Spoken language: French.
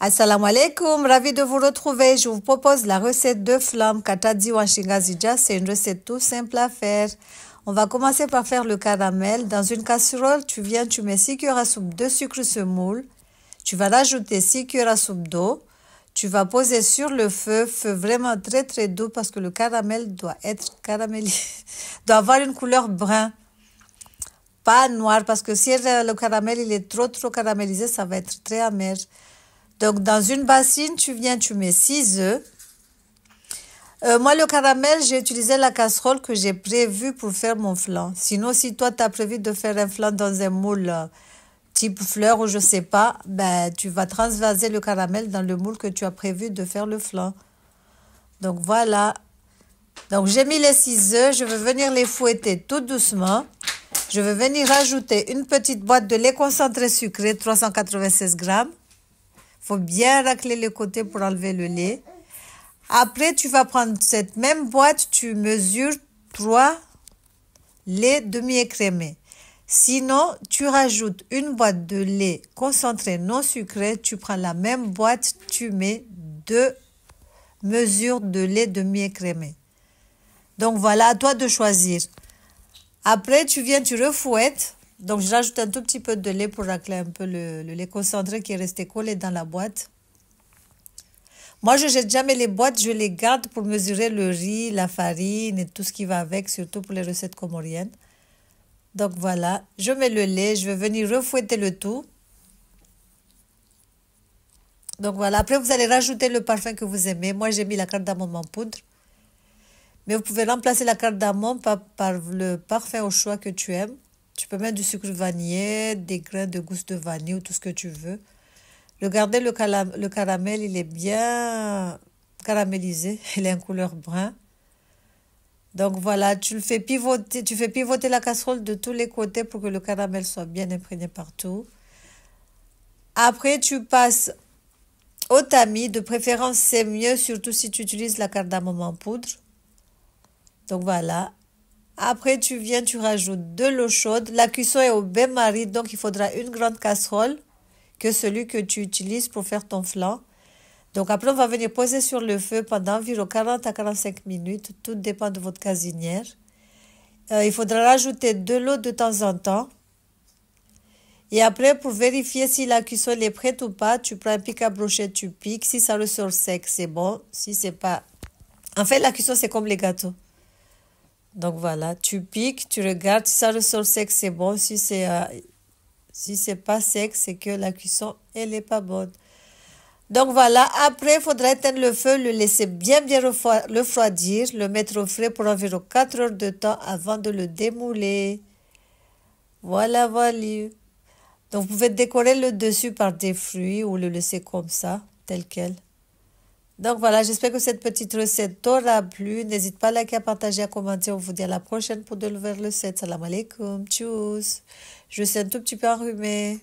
Assalamu alaikum, ravi de vous retrouver. Je vous propose la recette de flamme Katadi Wanshinga. C'est une recette tout simple à faire. On va commencer par faire le caramel. Dans une casserole, tu mets 6 cuillères à soupe de sucre semoule. Tu vas rajouter 6 cuillères à soupe d'eau. Tu vas poser sur le feu vraiment très très doux parce que le caramel doit être caramélisé, doit avoir une couleur brun. Pas noir parce que si le caramel il est trop caramélisé, ça va être très amer. Donc, dans une bassine, tu mets 6 œufs. Moi, le caramel, j'ai utilisé la casserole que j'ai prévue pour faire mon flan. Sinon, si toi, tu as prévu de faire un flan dans un moule type fleur ou je sais pas, ben, tu vas transvaser le caramel dans le moule que tu as prévu de faire le flan. Donc, voilà. Donc, j'ai mis les 6 œufs. Je vais venir les fouetter tout doucement. Je vais venir rajouter une petite boîte de lait concentré sucré, 396 grammes. Faut bien racler le côté pour enlever le lait. Après, tu vas prendre cette même boîte, tu mesures 3 laits demi-écrémés. Sinon, tu rajoutes une boîte de lait concentré non sucré. Tu prends la même boîte, tu mets 2 mesures de lait demi-écrémé. Donc voilà, à toi de choisir. Après, tu refouettes. Donc, je rajoute un tout petit peu de lait pour racler un peu le lait concentré qui est resté collé dans la boîte. Moi, je ne jette jamais les boîtes, je les garde pour mesurer le riz, la farine et tout ce qui va avec, surtout pour les recettes comoriennes. Donc, voilà, je mets le lait, je vais venir refouetter le tout. Donc, voilà, après, vous allez rajouter le parfum que vous aimez. Moi, j'ai mis la cardamome en poudre. Mais vous pouvez remplacer la cardamome par le parfum au choix que tu aimes. Tu peux mettre du sucre vanillé, des grains de gousse de vanille ou tout ce que tu veux. Regardez le caramel, il est bien caramélisé. Il est en couleur brun. Donc voilà, tu fais pivoter la casserole de tous les côtés pour que le caramel soit bien imprégné partout. Après, tu passes au tamis. De préférence, c'est mieux, surtout si tu utilises la cardamome en poudre. Donc voilà. Après, tu rajoutes de l'eau chaude. La cuisson est au bain-marie, donc il faudra une grande casserole que celui que tu utilises pour faire ton flan. Donc après, on va venir poser sur le feu pendant environ 40 à 45 minutes. Tout dépend de votre cuisinière. Il faudra rajouter de l'eau de temps en temps. Et après, pour vérifier si la cuisson est prête ou pas, tu prends un pic à brochette, tu piques. Si ça ressort sec, c'est bon. Si c'est pas... En fait, la cuisson, c'est comme les gâteaux. Donc voilà, tu piques, tu regardes, si ça ressort sec, c'est bon. Si c'est pas sec, c'est que la cuisson, elle est pas bonne. Donc voilà, après, il faudra éteindre le feu, le laisser bien refroidir, le mettre au frais pour environ 4 heures de temps avant de le démouler. Voilà. Donc vous pouvez décorer le dessus par des fruits ou le laisser comme ça, tel quel. Donc voilà, j'espère que cette petite recette t'aura plu. N'hésite pas à liker, à partager, à commenter. On vous dit à la prochaine pour de nouvelles recettes. Salam alaikum, tchuss. Je suis un tout petit peu enrhumée.